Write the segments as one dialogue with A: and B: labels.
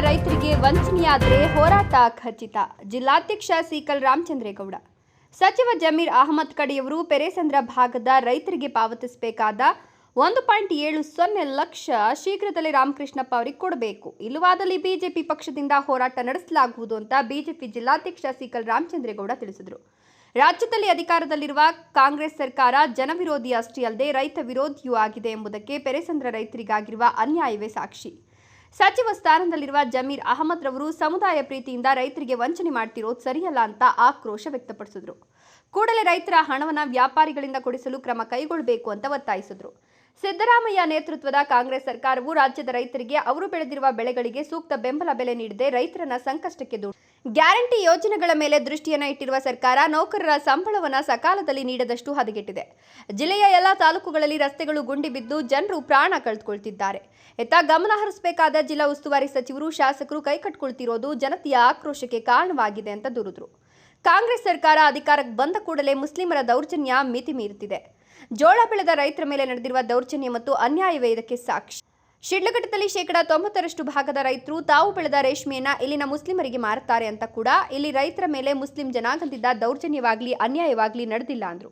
A: ರೈತರಿಗೆ ವಂಚನೆಯಾದರೆ ಹೋರಾಟ ಖಚಿತ. ಜಿಲ್ಲಾಧ್ಯಕ್ಷ ಸಿಕಲ್ ರಾಮಚಂದ್ರೇಗೌಡ. ಸಚಿವ ಜಮೀರ್ ಅಹಮದ್ ಕಡೆಯವರು ಪೆರೇಸಂದ್ರ ಭಾಗದ ರೈತರಿಗೆ ಪಾವತಿಸಬೇಕಾದ 1.70 ಲಕ್ಷ ಶೀಘ್ರದಲ್ಲೇ ರಾಮಕೃಷ್ಣಪ್ಪ ಅವರಿಗೆ ಕೊಡಬೇಕು. ಇಲ್ಲವಾದಲ್ಲಿ ಬಿಜೆಪಿ ಪಕ್ಷದಿಂದ ಹೋರಾಟ ನಡೆಸಲಾಗುವುದು ಅಂತ ಬಿಜೆಪಿ ಜಿಲ್ಲಾಧ್ಯಕ್ಷ ಸಿಕಲ್ ರಾಮಚಂದ್ರೇಗೌಡ ತಿಳಿಸಿದರು. ರಾಜ್ಯದಲ್ಲಿ ಅಧಿಕಾರದಲ್ಲಿರುವ ಕಾಂಗ್ರೆಸ್ ಸರ್ಕಾರ ಜನವಿರೋಧಿ ಅಷ್ಟೇ ಅಲ್ಲದೆ ರೈತ ವಿರೋಧಿಯೂ ಆಗಿದೆ ಎಂಬುದಕ್ಕೆ ಪೆರೇಸಂದ್ರ ರೈತರಿಗಾಗಿರುವ ಅನ್ಯಾಯವೇ ಸಾಕ್ಷಿ. ಸಚಿವ ಸ್ಥಾನದಲ್ಲಿರುವ ಜಮೀರ್ ಅಹಮದ್ ರವರು ಸಮುದಾಯ ಪ್ರೀತಿಯಿಂದ ರೈತರಿಗೆ ವಂಚನೆ ಮಾಡ್ತಿರೋದು ಸರಿಯಲ್ಲ ಅಂತ ಆಕ್ರೋಶ ವ್ಯಕ್ತಪಡಿಸಿದರು. ಕೂಡಲೇ ರೈತರ ಹಣವನ್ನು ವ್ಯಾಪಾರಿಗಳಿಂದ ಕೊಡಿಸಲು ಕ್ರಮ ಕೈಗೊಳ್ಳಬೇಕು ಅಂತ ಒತ್ತಾಯಿಸಿದರು. ಸಿದ್ದರಾಮಯ್ಯ ನೇತೃತ್ವದ ಕಾಂಗ್ರೆಸ್ ಸರ್ಕಾರವು ರಾಜ್ಯದ ರೈತರಿಗೆ ಅವರು ಬೆಳೆದಿರುವ ಬೆಳೆಗಳಿಗೆ ಸೂಕ್ತ ಬೆಂಬಲ ಬೆಲೆ ನೀಡದೆ ರೈತರನ್ನ ಸಂಕಷ್ಟಕ್ಕೆ ದೂಡಿದೆ. ಗ್ಯಾರಂಟಿ ಯೋಜನೆಗಳ ಮೇಲೆ ದೃಷ್ಟಿಯನ್ನು ಇಟ್ಟಿರುವ ಸರ್ಕಾರ ನೌಕರರ ಸಂಬಳವನ್ನು ಸಕಾಲದಲ್ಲಿ ನೀಡದಷ್ಟು ಹದಗೆಟ್ಟಿದೆ. ಜಿಲ್ಲೆಯ ಎಲ್ಲ ತಾಲೂಕುಗಳಲ್ಲಿ ರಸ್ತೆಗಳು ಗುಂಡಿ ಬಿದ್ದು ಜನರು ಪ್ರಾಣ ಕಳೆದುಕೊಳ್ತಿದ್ದಾರೆ. ಇತ್ತ ಗಮನ ಹರಿಸಬೇಕಾದ ಜಿಲ್ಲಾ ಉಸ್ತುವಾರಿ ಸಚಿವರು, ಶಾಸಕರು ಕೈಕಟ್ಟಿಕೊಳ್ತಿರೋದು ಜನತೆಯ ಆಕ್ರೋಶಕ್ಕೆ ಕಾರಣವಾಗಿದೆ ಅಂತ ದೂರಿದರು. ಕಾಂಗ್ರೆಸ್ ಸರ್ಕಾರ ಅಧಿಕಾರಕ್ಕೆ ಬಂದ ಕೂಡಲೇ ಮುಸ್ಲಿಮರ ದೌರ್ಜನ್ಯ ಮಿತಿ ಮೀರುತ್ತಿದೆ. ಜೋಳ ಬೆಳೆದ ರೈತರ ಮೇಲೆ ನಡೆದಿರುವ ದೌರ್ಜನ್ಯ ಮತ್ತು ಅನ್ಯಾಯವೇ ಇದಕ್ಕೆ ಸಾಕ್ಷಿ. ಶಿಡ್ಲಘಟ್ಟದಲ್ಲಿ 90% ಭಾಗದ ರೈತರು ತಾವು ಬೆಳೆದ ರೇಷ್ಮೆಯನ್ನ ಇಲ್ಲಿನ ಮುಸ್ಲಿಮರಿಗೆ ಮಾರುತ್ತಾರೆ ಅಂತ ಕೂಡ ಇಲ್ಲಿ ರೈತರ ಮೇಲೆ ಮುಸ್ಲಿಂ ಜನಾಂಗದಿಂದ ದೌರ್ಜನ್ಯವಾಗಲಿ ಅನ್ಯಾಯವಾಗಲಿ ನಡೆದಿಲ್ಲ ಅಂದರು.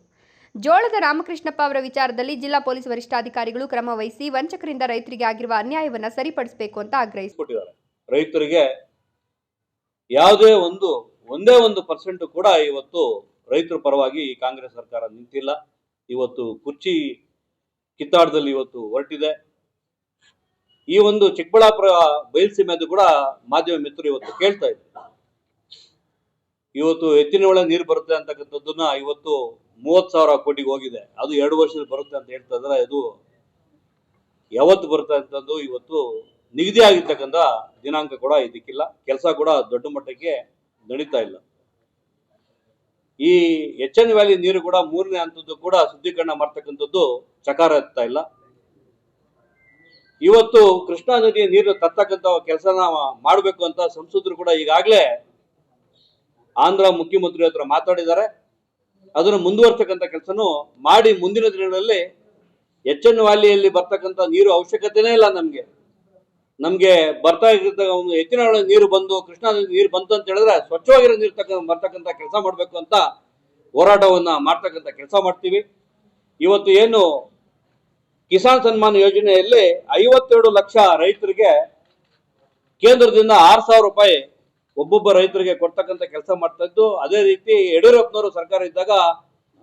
A: ಜೋಳದ ರಾಮಕೃಷ್ಣಪ್ಪ ಅವರ ವಿಚಾರದಲ್ಲಿ ಜಿಲ್ಲಾ ಪೊಲೀಸ್ ವರಿಷ್ಠಾಧಿಕಾರಿಗಳು ಕ್ರಮ ವಹಿಸಿ ವಂಚಕರಿಂದ ರೈತರಿಗೆ ಆಗಿರುವ ಅನ್ಯಾಯವನ್ನು ಸರಿಪಡಿಸಬೇಕು ಅಂತ ಆಗ್ರಹಿಸಿದ್ದಾರೆ.
B: ರೈತರಿಗೆ ಯಾವುದೇ ಒಂದೇ ಒಂದು ಪರ್ಸೆಂಟ್ ಕೂಡ ಇವತ್ತು ರೈತರ ಪರವಾಗಿ ಕಾಂಗ್ರೆಸ್ ಸರ್ಕಾರ ನಿಂತಿಲ್ಲ. ಇವತ್ತು ಕುರ್ಚಿ ಕಿತ್ತಾಟದಲ್ಲಿ ಇವತ್ತು ಹೊರಟಿದೆ. ಈ ಒಂದು ಚಿಕ್ಕಬಳ್ಳಾಪುರ ಬಯಲುಸೀಮೆದು ಕೂಡ ಮಾಧ್ಯಮ ಮಿತ್ರರು ಇವತ್ತು ಕೇಳ್ತಾ ಇದ್ದಾರೆ. ಇವತ್ತು ಎತ್ತಿನ ಹೊಳೆ ನೀರು ಬರುತ್ತೆ ಅಂತಕ್ಕಂಥದ್ದನ್ನ ಇವತ್ತು 30,000 ಕೋಟಿಗೆ ಹೋಗಿದೆ. ಅದು 2 ವರ್ಷದಲ್ಲಿ ಬರುತ್ತೆ ಅಂತ ಹೇಳ್ತಾ ಇದ್ರೆ ಅದು ಯಾವತ್ತು ಬರುತ್ತೆ ಅಂತದ್ದು ಇವತ್ತು ನಿಗದಿ ಆಗಿರ್ತಕ್ಕಂಥ ದಿನಾಂಕ ಕೂಡ ಇದಕ್ಕಿಲ್ಲ. ಕೆಲಸ ಕೂಡ ದೊಡ್ಡ ಮಟ್ಟಕ್ಕೆ ನಡೀತಾ ಇಲ್ಲ. ಈ HN ವ್ಯಾಲಿ ನೀರು ಕೂಡ 3ನೇ ಹಂತದ್ದು ಕೂಡ ಶುದ್ಧೀಕರಣ ಮಾಡ್ತಕ್ಕಂಥದ್ದು ಚಕಾರ ಎತ್ತಾ ಇಲ್ಲ. ಇವತ್ತು ಕೃಷ್ಣಾ ನದಿಯ ನೀರು ತರ್ತಕ್ಕಂಥ ಕೆಲಸನ ಮಾಡಬೇಕು ಅಂತ ಸಂಸದರು ಕೂಡ ಈಗಾಗಲೇ ಆಂಧ್ರ ಮುಖ್ಯಮಂತ್ರಿ ಹತ್ರ ಮಾತಾಡಿದ್ದಾರೆ. ಅದನ್ನು ಮುಂದುವರ್ತಕ್ಕಂಥ ಕೆಲಸನೂ ಮಾಡಿ ಮುಂದಿನ ದಿನಗಳಲ್ಲಿ HN ವ್ಯಾಲಿಯಲ್ಲಿ ಬರ್ತಕ್ಕಂಥ ನೀರು ಅವಶ್ಯಕತೆನೇ ಇಲ್ಲ. ನಮ್ಗೆ ಬರ್ತಾ ಇರ್ತಕ್ಕಂಥ ಎತ್ತಿನ ನೀರು ಬಂದು ಕೃಷ್ಣಾ ನದಿ ನೀರು ಬಂತು ಅಂತ ಹೇಳಿದ್ರೆ ಸ್ವಚ್ಛವಾಗಿರೋ ನೀರು ಬರ್ತಕ್ಕಂಥ ಕೆಲಸ ಮಾಡಬೇಕು ಅಂತ ಹೋರಾಟವನ್ನ ಮಾಡ್ತಕ್ಕಂಥ ಕೆಲಸ ಮಾಡ್ತೀವಿ. ಇವತ್ತು ಏನು ಕಿಸಾನ್ ಸನ್ಮಾನ್ ಯೋಜನೆಯಲ್ಲಿ 52 ಲಕ್ಷ ರೈತರಿಗೆ ಕೇಂದ್ರದಿಂದ 6,000 ರೂಪಾಯಿ ಒಬ್ಬೊಬ್ಬ ರೈತರಿಗೆ ಕೊಡ್ತಕ್ಕಂಥ ಕೆಲಸ ಮಾಡ್ತಾ ಇದ್ದು, ಅದೇ ರೀತಿ ಯಡಿಯೂರಪ್ಪನವರು ಸರ್ಕಾರ ಇದ್ದಾಗ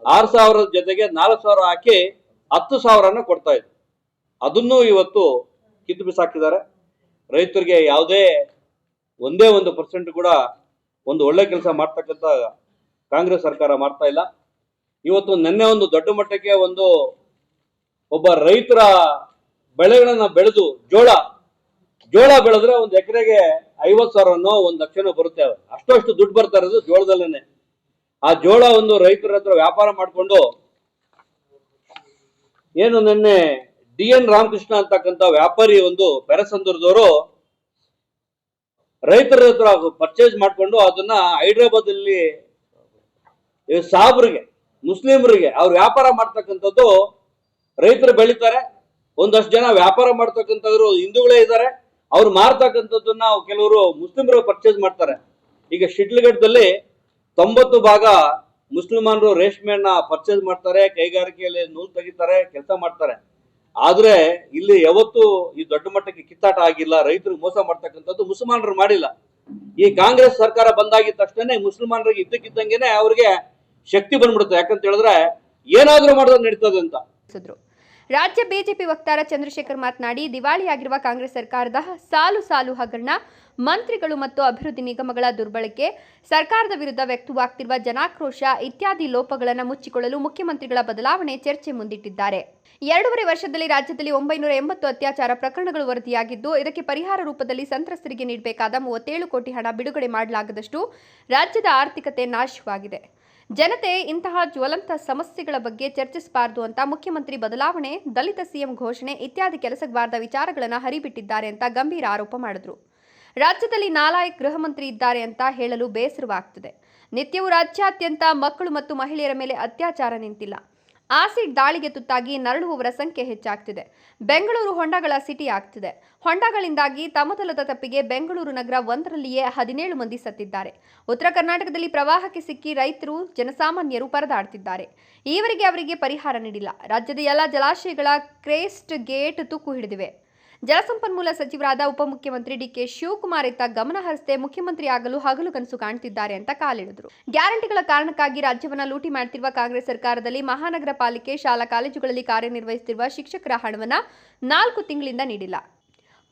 B: 6,000 ಜೊತೆಗೆ 4,000 ಹಾಕಿ 10,000 ಕೊಡ್ತಾ ಇದ್ರು. ಅದನ್ನು ಇವತ್ತು ಕಿತ್ತು ಬಿಸಾಕಿದ್ದಾರೆ. ರೈತರಿಗೆ ಯಾವುದೇ ಒಂದೇ 1% ಕೂಡ ಒಂದು ಒಳ್ಳೆ ಕೆಲಸ ಮಾಡ್ತಕ್ಕಂಥ ಕಾಂಗ್ರೆಸ್ ಸರ್ಕಾರ ಮಾಡ್ತಾ ಇಲ್ಲ. ಇವತ್ತು ನಿನ್ನೆ ಒಂದು ದೊಡ್ಡ ಮಟ್ಟಕ್ಕೆ ಒಬ್ಬ ರೈತರ ಬೆಳೆಗಳನ್ನ ಬೆಳೆದು ಜೋಳ ಬೆಳೆದ್ರೆ ಒಂದು ಎಕರೆಗೆ 50,000ನೋ 1 ಲಕ್ಷನೋ ಬರುತ್ತೆ. ಅಷ್ಟು ದುಡ್ಡು ಬರ್ತಾ ಇರೋದು ಜೋಳದಲ್ಲೇನೆ. ಆ ಜೋಳ ಒಂದು ರೈತರ ಹತ್ರ ವ್ಯಾಪಾರ ಮಾಡಿಕೊಂಡು ಏನು ನಿನ್ನೆ DN ರಾಮಕೃಷ್ಣ ಅಂತಕ್ಕಂಥ ವ್ಯಾಪಾರಿ ಪೆರೇಸಂದ್ರದವರು ರೈತರ ಹತ್ರ ಪರ್ಚೇಸ್ ಮಾಡಿಕೊಂಡು ಅದನ್ನ ಹೈದರಾಬಾದ್ ಅಲ್ಲಿ ಸಾಬ್ರಿಗೆ ಮುಸ್ಲಿಮರಿಗೆ ಅವ್ರು ವ್ಯಾಪಾರ ಮಾಡ್ತಕ್ಕಂಥದ್ದು. ರೈತರು ಬೆಳೀತಾರೆ, ಒಂದಷ್ಟು ಜನ ವ್ಯಾಪಾರ ಮಾಡ್ತಕ್ಕಂಥವ್ರು ಹಿಂದೂಗಳೇ ಇದ್ದಾರೆ. ಅವ್ರು ಮಾರ್ತಕ್ಕಂಥದ್ದನ್ನ ಕೆಲವರು ಮುಸ್ಲಿಮರು ಪರ್ಚೇಸ್ ಮಾಡ್ತಾರೆ. ಈಗ ಶಿಡ್ಲಘಟ್ಟದಲ್ಲಿ 90 ಭಾಗ ಮುಸ್ಲಿಮರು ರೇಷ್ಮೆಯನ್ನ ಪರ್ಚೇಸ್ ಮಾಡ್ತಾರೆ, ಕೈಗಾರಿಕೆಯಲ್ಲಿ ನೂಲು ತೆಗಿತಾರೆ, ಕೆಲಸ ಮಾಡ್ತಾರೆ. ಆದ್ರೆ ಇಲ್ಲಿ ಯಾವತ್ತು ಈ ದೊಡ್ಡ ಮಟ್ಟಕ್ಕೆ ಕಿತ್ತಾಟ ಆಗಿಲ್ಲ. ರೈತರಿಗೆ ಮೋಸ ಮಾಡ್ತಕ್ಕಂಥದ್ದು ಮುಸಲ್ಮಾನರು ಮಾಡಿಲ್ಲ. ಈ ಕಾಂಗ್ರೆಸ್ ಸರ್ಕಾರ ಬಂದಾಗಿದ್ದ ತಕ್ಷಣ ಮುಸಲ್ಮಾನರಿಗೆ ಇದ್ದಕ್ಕಿದ್ದಂಗೆನೆ ಅವ್ರಿಗೆ ಶಕ್ತಿ ಬಂದ್ಬಿಡುತ್ತೆ. ಯಾಕಂತ ಹೇಳಿದ್ರೆ ಏನಾದ್ರೂ ಮಾಡೋದು ನಡೀತದೆ ಅಂತ.
A: ರಾಜ್ಯ ಬಿಜೆಪಿ ವಕ್ತಾರ ಚಂದ್ರಶೇಖರ್ ಮಾತನಾಡಿ, ದಿವಾಳಿಯಾಗಿರುವ ಕಾಂಗ್ರೆಸ್ ಸರ್ಕಾರದ ಸಾಲು ಹಗರಣ, ಮಂತ್ರಿಗಳು ಮತ್ತು ಅಭಿವೃದ್ಧಿ ನಿಗಮಗಳ ದುರ್ಬಳಕೆ, ಸರ್ಕಾರದ ವಿರುದ್ಧ ವ್ಯಕ್ತವಾಗ್ತಿರುವ ಜನಾಕ್ರೋಶ ಇತ್ಯಾದಿ ಲೋಪಗಳನ್ನು ಮುಚ್ಚಿಕೊಳ್ಳಲು ಮುಖ್ಯಮಂತ್ರಿಗಳ ಬದಲಾವಣೆ ಚರ್ಚೆ ಮುಂದಿಟ್ಟಿದ್ದಾರೆ. 2.5 ವರ್ಷದಲ್ಲಿ ರಾಜ್ಯದಲ್ಲಿ 980 ಅತ್ಯಾಚಾರ ಪ್ರಕರಣಗಳು ವರದಿಯಾಗಿದ್ದು, ಇದಕ್ಕೆ ಪರಿಹಾರ ರೂಪದಲ್ಲಿ ಸಂತ್ರಸ್ತರಿಗೆ ನೀಡಬೇಕಾದ 37 ಕೋಟಿ ಹಣ ಬಿಡುಗಡೆ ಮಾಡಲಾಗದಷ್ಟು ರಾಜ್ಯದ ಆರ್ಥಿಕತೆ ನಾಶವಾಗಿದೆ. ಜನತೆ ಇಂತಹ ಜ್ವಲಂತ ಸಮಸ್ಯೆಗಳ ಬಗ್ಗೆ ಚರ್ಚಿಸಬಾರದು ಅಂತ ಮುಖ್ಯಮಂತ್ರಿ ಬದಲಾವಣೆ, ದಲಿತ ಸಿಎಂ ಘೋಷಣೆ ಇತ್ಯಾದಿ ಕೆಲಸಗಾರದ ವಿಚಾರಗಳನ್ನು ಹರಿಬಿಟ್ಟಿದ್ದಾರೆ ಅಂತ ಗಂಭೀರ ಆರೋಪ ಮಾಡಿದ್ರು. ರಾಜ್ಯದಲ್ಲಿ ನಾಲಾಯಕ್ ಗೃಹ ಮಂತ್ರಿ ಇದ್ದಾರೆ ಅಂತ ಹೇಳಲು ಬೇಸರವಾಗ್ತಿದೆ. ನಿತ್ಯವೂ ರಾಜ್ಯಾದ್ಯಂತ ಮಕ್ಕಳು ಮತ್ತು ಮಹಿಳೆಯರ ಮೇಲೆ ಅತ್ಯಾಚಾರ ನಿಂತಿಲ್ಲ. ಆಸಿಡ್ ದಾಳಿಗೆ ತುತ್ತಾಗಿ ನರಳುವವರ ಸಂಖ್ಯೆ ಹೆಚ್ಚಾಗ್ತಿದೆ. ಬೆಂಗಳೂರು ಹೊಂಡಗಳ ಸಿಟಿ ಆಗ್ತಿದೆ. ಹೊಂಡಗಳಿಂದಾಗಿ ತಮ್ಮತಲದ ತಪ್ಪಿಗೆ ಬೆಂಗಳೂರು ನಗರ ಒಂದರಲ್ಲಿಯೇ 17 ಮಂದಿ ಸತ್ತಿದ್ದಾರೆ. ಉತ್ತರ ಕರ್ನಾಟಕದಲ್ಲಿ ಪ್ರವಾಹಕ್ಕೆ ಸಿಕ್ಕಿ ರೈತರು, ಜನಸಾಮಾನ್ಯರು ಪರದಾಡ್ತಿದ್ದಾರೆ. ಈವರೆಗೆ ಅವರಿಗೆ ಪರಿಹಾರ ನೀಡಿಲ್ಲ. ರಾಜ್ಯದ ಎಲ್ಲ ಜಲಾಶಯಗಳ ಕ್ರೇಸ್ಟ್ ಗೇಟ್ ತುಕ್ಕು ಹಿಡಿದಿವೆ. ಜಲಸಂಪನ್ಮೂಲ ಸಚಿವರಾದ ಉಪಮುಖ್ಯಮಂತ್ರಿ ಡಿಕೆ ಶಿವಕುಮಾರ್ ಇತ್ತ ಗಮನ ಹರಿಸದೆ ಮುಖ್ಯಮಂತ್ರಿ ಆಗಲು ಹಗಲು ಕನಸು ಕಾಣ್ತಿದ್ದಾರೆ ಅಂತ ಕಾಲೆಳೆದರು. ಗ್ಯಾರಂಟಿಗಳ ಕಾರಣಕ್ಕಾಗಿ ರಾಜ್ಯವನ್ನ ಲೂಟಿ ಮಾಡ್ತಿರುವ ಕಾಂಗ್ರೆಸ್ ಸರ್ಕಾರದಲ್ಲಿ ಮಹಾನಗರ ಪಾಲಿಕೆ, ಶಾಲಾ ಕಾಲೇಜುಗಳಲ್ಲಿ ಕಾರ್ಯನಿರ್ವಹಿಸುತ್ತಿರುವ ಶಿಕ್ಷಕರ ಹಣವನ್ನ 4 ತಿಂಗಳಿಂದ ನೀಡಿಲ್ಲ.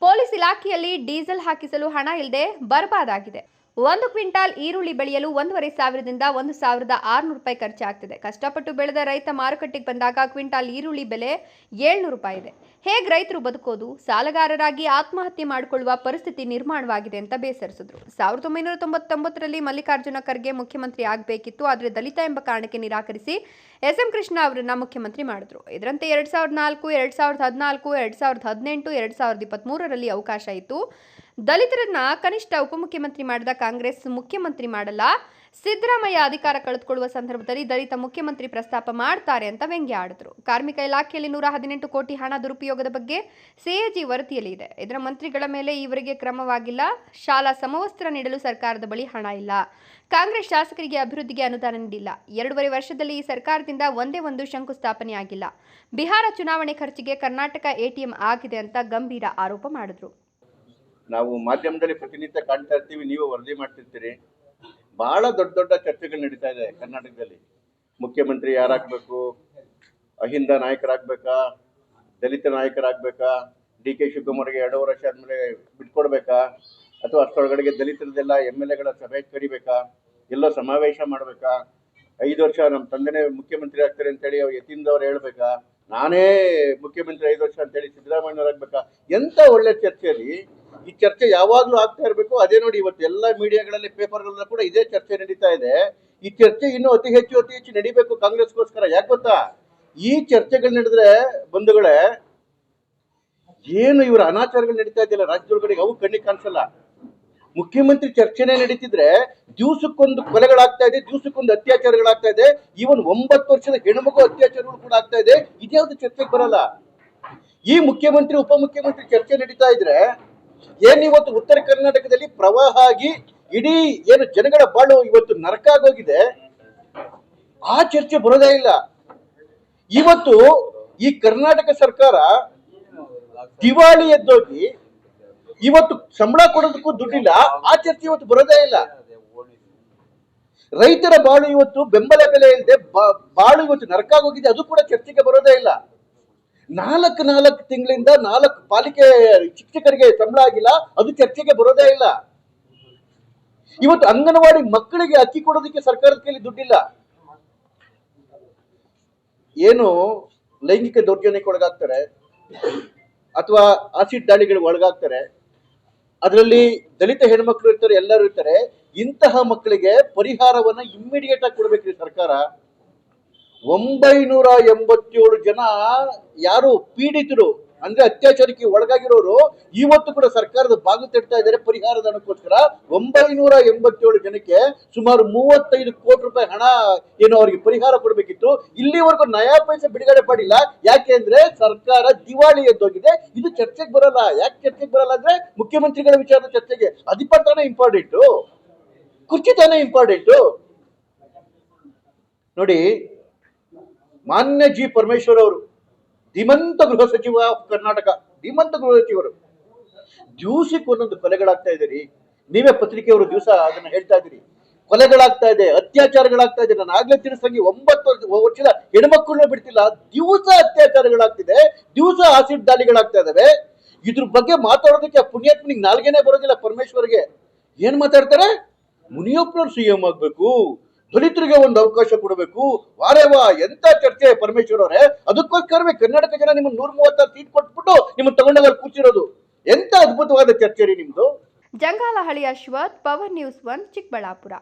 A: ಪೊಲೀಸ್ ಇಲಾಖೆಯಲ್ಲಿ ಡೀಸೆಲ್ ಹಾಕಿಸಲು ಹಣ ಇಲ್ಲದೆ ಬರ್ಬಾದಾಗಿದೆ. 1 ಕ್ವಿಂಟಾಲ್ ಈರುಳ್ಳಿ ಬೆಳೆಯಲು 1,500 ದಿಂದ 1,600 ರೂಪಾಯಿ ಖರ್ಚಾಗ್ತಿದೆ. ಕಷ್ಟಪಟ್ಟು ಬೆಳೆದ ರೈತ ಮಾರುಕಟ್ಟೆಗೆ ಬಂದಾಗ ಕ್ವಿಂಟಾಲ್ ಈರುಳ್ಳಿ ಬೆಲೆ 700 ರೂಪಾಯಿ ಇದೆ. ಹೇಗೆ ರೈತರು ಬದುಕೋದು? ಸಾಲಗಾರರಾಗಿ ಆತ್ಮಹತ್ಯೆ ಮಾಡಿಕೊಳ್ಳುವ ಪರಿಸ್ಥಿತಿ ನಿರ್ಮಾಣವಾಗಿದೆ ಅಂತ ಬೇಸರಿಸಿದ್ರು. 1999ರಲ್ಲಿ ಮಲ್ಲಿಕಾರ್ಜುನ ಖರ್ಗೆ ಮುಖ್ಯಮಂತ್ರಿ ಆಗಬೇಕಿತ್ತು. ಆದರೆ ದಲಿತ ಎಂಬ ಕಾರಣಕ್ಕೆ ನಿರಾಕರಿಸಿ SM ಕೃಷ್ಣ ಅವರನ್ನ ಮುಖ್ಯಮಂತ್ರಿ ಮಾಡಿದ್ರು. ಇದರಂತೆ 2004, 2014, 2018, 2023ರಲ್ಲಿ ಅವಕಾಶ ಇತ್ತು. ದಲಿತರನ್ನ ಕನಿಷ್ಠ ಉಪಮುಖ್ಯಮಂತ್ರಿ ಮಾಡಿದ ಕಾಂಗ್ರೆಸ್ ಮುಖ್ಯಮಂತ್ರಿ ಮಾಡಲ್ಲ. ಸಿದ್ದರಾಮಯ್ಯ ಅಧಿಕಾರ ಕಳೆದುಕೊಳ್ಳುವ ಸಂದರ್ಭದಲ್ಲಿ ದಲಿತ ಮುಖ್ಯಮಂತ್ರಿ ಪ್ರಸ್ತಾಪ ಮಾಡ್ತಾರೆ ಅಂತ ವ್ಯಂಗ್ಯ ಆಡಿದ್ರು. ಕಾರ್ಮಿಕ ಇಲಾಖೆಯಲ್ಲಿ 118 ಕೋಟಿ ಹಣ ದುರುಪಯೋಗದ ಬಗ್ಗೆ CAG ವರದಿಯಲ್ಲಿ ಇದೆ. ಇದರ ಮಂತ್ರಿಗಳ ಮೇಲೆ ಈವರೆಗೆ ಕ್ರಮವಾಗಿಲ್ಲ. ಶಾಲಾ ಸಮವಸ್ತ್ರ ನೀಡಲು ಸರ್ಕಾರದ ಬಳಿ ಹಣ ಇಲ್ಲ. ಕಾಂಗ್ರೆಸ್ ಶಾಸಕರಿಗೆ ಅಭಿವೃದ್ಧಿಗೆ ಅನುದಾನ ನೀಡಿಲ್ಲ. 2.5 ವರ್ಷದಲ್ಲಿ ಈ ಸರ್ಕಾರದಿಂದ ಒಂದೇ ಒಂದು ಶಂಕುಸ್ಥಾಪನೆ ಆಗಿಲ್ಲ. ಬಿಹಾರ ಚುನಾವಣೆ ಖರ್ಚಿಗೆ ಕರ್ನಾಟಕ ATM ಆಗಿದೆ ಅಂತ ಗಂಭೀರ ಆರೋಪ ಮಾಡಿದ್ರು.
C: ನಾವು ಮಾಧ್ಯಮದಲ್ಲಿ ಪ್ರತಿನಿತ್ಯ ಕಾಣ್ತಾ ಇರ್ತೀವಿ, ನೀವು ವರದಿ ಮಾಡ್ತಿರ್ತೀರಿ. ಬಹಳ ದೊಡ್ಡ ದೊಡ್ಡ ಚರ್ಚೆಗಳು ನಡೀತಾ ಇದೆ ಕರ್ನಾಟಕದಲ್ಲಿ. ಮುಖ್ಯಮಂತ್ರಿ ಯಾರಾಗಬೇಕು, ಅಹಿಂದ ನಾಯಕರಾಗಬೇಕಾ, ದಲಿತ ನಾಯಕರಾಗಬೇಕಾ, DK ಶಿವಕುಮಾರ್ಗೆ 2 ವರ್ಷ ಆದಮೇಲೆ ಬಿಟ್ಕೊಡ್ಬೇಕಾ, ಅಥವಾ ಅಷ್ಟರೊಳಗಡೆಗೆ ದಲಿತರದೆಲ್ಲ MLAಗಳ ಸಭೆ ಕರಿಬೇಕಾ, ಎಲ್ಲೋ ಸಮಾವೇಶ ಮಾಡಬೇಕಾ, 5 ವರ್ಷ ನಮ್ಮ ತಂದೆನೇ ಮುಖ್ಯಮಂತ್ರಿ ಆಗ್ತಾರೆ ಅಂತೇಳಿ ಯತೀಂದ್ರವ್ರು ಹೇಳ್ಬೇಕಾ, ನಾನೇ ಮುಖ್ಯಮಂತ್ರಿ 5 ವರ್ಷ ಅಂತೇಳಿ ಸಿದ್ದರಾಮಯ್ಯವ್ರಾಗಬೇಕಾ? ಎಂಥ ಒಳ್ಳೆ ಚರ್ಚೆಯಲ್ಲಿ ಈ ಚರ್ಚೆ ಯಾವಾಗಲೂ ಆಗ್ತಾ ಇರಬೇಕು. ಅದೇ ನೋಡಿ, ಇವತ್ತು ಎಲ್ಲ ಮೀಡಿಯಾಗಳಲ್ಲಿ, ಪೇಪರ್ಗಳನ್ನ ಕೂಡ ಇದೇ ಚರ್ಚೆ ನಡೀತಾ ಇದೆ. ಈ ಚರ್ಚೆ ಇನ್ನೂ ಅತಿ ಹೆಚ್ಚು ನಡೀಬೇಕು ಕಾಂಗ್ರೆಸ್ಗೋಸ್ಕರ. ಯಾಕೆ ಗೊತ್ತಾ? ಈ ಚರ್ಚೆಗಳು ನಡೆದ್ರೆ ಬಂಧುಗಳೇ, ಏನು ಇವರ ಅನಾಚಾರಗಳು ನಡೀತಾ ಇದೆಯಲ್ಲ ರಾಜ್ಯದೊಳಗಡೆ, ಅವು ಕಣ್ಣಿಗೆ ಕಾಣಿಸಲ್ಲ. ಮುಖ್ಯಮಂತ್ರಿ ಚರ್ಚೆನೇ ನಡೀತಿದ್ರೆ ದಿವಸಕ್ಕೊಂದು ಕೊಲೆಗಳಾಗ್ತಾ ಇದೆ, ದಿವಸಕ್ಕೊಂದು ಅತ್ಯಾಚಾರಗಳಾಗ್ತಾ ಇದೆ. ಈವನ್ 9 ವರ್ಷದ ಹೆಣ್ಮಗು ಅತ್ಯಾಚಾರಗಳು ಕೂಡ ಆಗ್ತಾ ಇದೆ. ಇದ್ಯಾವುದು ಚರ್ಚೆಗೆ ಬರಲ್ಲ. ಈ ಮುಖ್ಯಮಂತ್ರಿ ಉಪಮುಖ್ಯಮಂತ್ರಿ ಚರ್ಚೆ ನಡೀತಾ ಇದ್ರೆ ಏನ್ ಇವತ್ತು ಉತ್ತರ ಕರ್ನಾಟಕದಲ್ಲಿ ಪ್ರವಾಹ ಆಗಿ ಇಡೀ ಏನು ಜನಗಳ ಬಾಳು ಇವತ್ತು ನರಕ ಆಗೋಗಿದೆ, ಆ ಚರ್ಚೆ ಬರೋದೇ ಇಲ್ಲ. ಇವತ್ತು ಈ ಕರ್ನಾಟಕ ಸರ್ಕಾರ ದಿವಾಳಿ ಎದ್ದೋಗಿ ಇವತ್ತು ಸಂಬಳ ಕೊಡೋದಕ್ಕೂ ದುಡ್ಡಿಲ್ಲ, ಆ ಚರ್ಚೆ ಇವತ್ತು ಬರೋದೇ ಇಲ್ಲ. ರೈತರ ಬಾಳು ಇವತ್ತು ಬೆಂಬಲ ಬೆಲೆ ಇಲ್ಲದೆ ಬಾಳು ಇವತ್ತು ನರಕ ಆಗೋಗಿದೆ, ಅದು ಕೂಡ ಚರ್ಚೆಗೆ ಬರೋದೇ ಇಲ್ಲ. 4 ತಿಂಗಳಿಂದ 4 ಪಾಲಿಕೆ ಶಿಕ್ಷಕರಿಗೆ ಸಂಬಳ ಆಗಿಲ್ಲ, ಅದು ಚರ್ಚೆಗೆ ಬರೋದೇ ಇಲ್ಲ. ಇವತ್ತು ಅಂಗನವಾಡಿ ಮಕ್ಕಳಿಗೆ ಅಕ್ಕಿ ಕೊಡೋದಕ್ಕೆ ಸರ್ಕಾರದ ಕೈಲಿ ದುಡ್ಡಿಲ್ಲ. ಏನು ಲೈಂಗಿಕ ದೌರ್ಜನ್ಯಕ್ಕೆ ಒಳಗಾಗ್ತಾರೆ ಅಥವಾ ಆಸಿಡ್ ದಾಳಿಗಳಿಗೆ ಒಳಗಾಗ್ತಾರೆ, ಅದರಲ್ಲಿ ದಲಿತ ಹೆಣ್ಮಕ್ಳು ಇರ್ತಾರೆ, ಎಲ್ಲರೂ ಇರ್ತಾರೆ. ಇಂತಹ ಮಕ್ಕಳಿಗೆ ಪರಿಹಾರವನ್ನ ಇಮ್ಮಿಡಿಯೇಟ್ ಆಗಿ ಕೊಡ್ಬೇಕ್ರಿ ಸರ್ಕಾರ. 987 ಜನ ಯಾರು ಪೀಡಿತರು ಅಂದ್ರೆ ಅತ್ಯಾಚಾರಕ್ಕೆ ಒಳಗಾಗಿರೋರು ಇವತ್ತು ಕೂಡ ಸರ್ಕಾರದ ಬಾಗಿಲು ತಟ್ತಾ ಇದ್ದಾರೆ ಪರಿಹಾರದ ಹಣಕ್ಕೋಸ್ಕರ. 987 ಜನಕ್ಕೆ ಸುಮಾರು 35 ಕೋಟಿ ರೂಪಾಯಿ ಹಣ ಏನು ಅವರಿಗೆ ಪರಿಹಾರ ಕೊಡಬೇಕಿತ್ತು. ಇಲ್ಲಿವರೆಗೂ ನಯಾ ಪೈಸೆ ಬಿಡುಗಡೆ ಮಾಡಿಲ್ಲ. ಯಾಕೆ ಅಂದ್ರೆ ಸರ್ಕಾರ ದಿವಾಳಿ ಎದ್ದೋಗಿದೆ. ಇದು ಚರ್ಚೆಗೆ ಬರಲ್ಲ. ಯಾಕೆ ಚರ್ಚೆಗೆ ಬರಲ್ಲ ಅಂದ್ರೆ ಮುಖ್ಯಮಂತ್ರಿಗಳ ವಿಚಾರದ ಚರ್ಚೆಗೆ ಅಧಿಪತಾನೇ ಇಂಪಾರ್ಟೆಂಟು, ಕುರ್ಚಿ ತಾನೇ ಇಂಪಾರ್ಟೆಂಟು. ನೋಡಿ, ಮಾನ್ಯ G. ಪರಮೇಶ್ವರ್ ಅವರು ಧೀಮಂತ ಗೃಹ ಸಚಿವ ಕರ್ನಾಟಕ, ಧೀಮಂತ ಗೃಹ ಸಚಿವರು, ದಿವಸಕ್ಕೆ ಒಂದೊಂದು ಕೊಲೆಗಳಾಗ್ತಾ ಇದ್ದೀರಿ. ನೀವೇ ಪತ್ರಿಕೆಯವರು ದಿವಸ ಅದನ್ನ ಹೇಳ್ತಾ ಇದ್ದೀರಿ. ಕೊಲೆಗಳಾಗ್ತಾ ಇದೆ, ಅತ್ಯಾಚಾರಗಳಾಗ್ತಾ ಇದೆ. ನಾನು ಆಗ್ಲೇ ತಿಳಿಸಂಗಿ 9 ವರ್ಷದ ಹೆಣ್ಮಕ್ಳನ್ನ ಬಿಡ್ತಿಲ್ಲ, ದಿವಸ ಅತ್ಯಾಚಾರಗಳಾಗ್ತಿದೆ, ದಿವಸ ಆಸಿಡ್ ದಾಳಿಗಳಾಗ್ತಾ ಇದಾವೆ. ಇದ್ರ ಬಗ್ಗೆ ಮಾತಾಡೋದಕ್ಕೆ ಪುಣ್ಯಾತ್ಮನಿಗೆ ನಾಲ್ಗೆನೇ ಬರೋದಿಲ್ಲ ಪರಮೇಶ್ವರ್ಗೆ. ಏನ್ ಮಾತಾಡ್ತಾರೆ? ಮುನಿಯಪ್ಪನವ್ರು CM ಆಗ್ಬೇಕು, ದಲಿತರಿಗೆ ಒಂದು ಅವಕಾಶ ಕೊಡಬೇಕು. ವಾರೇವಾ ಎಂತ ಚರ್ಚೆ ಪರಮೇಶ್ವರ್ ಅವರೇ. ಅದಕ್ಕೋಸ್ಕರವೇ ಕರ್ನಾಟಕ ಜನ ನಿಮ್ಮನ್ನು 136 ಸೀಟ್ ಕೊಟ್ಬಿಟ್ಟು ನಿಮ್ಮನ್ನು ತಗೊಂಡಾಗ ಕೂತಿರೋದು. ಎಂತ ಅದ್ಭುತವಾದ ಚರ್ಚೆ ರೀ ನಿಮ್ದು.
A: Jangalahalli Ashwath, Power News 1, Chikkaballapur.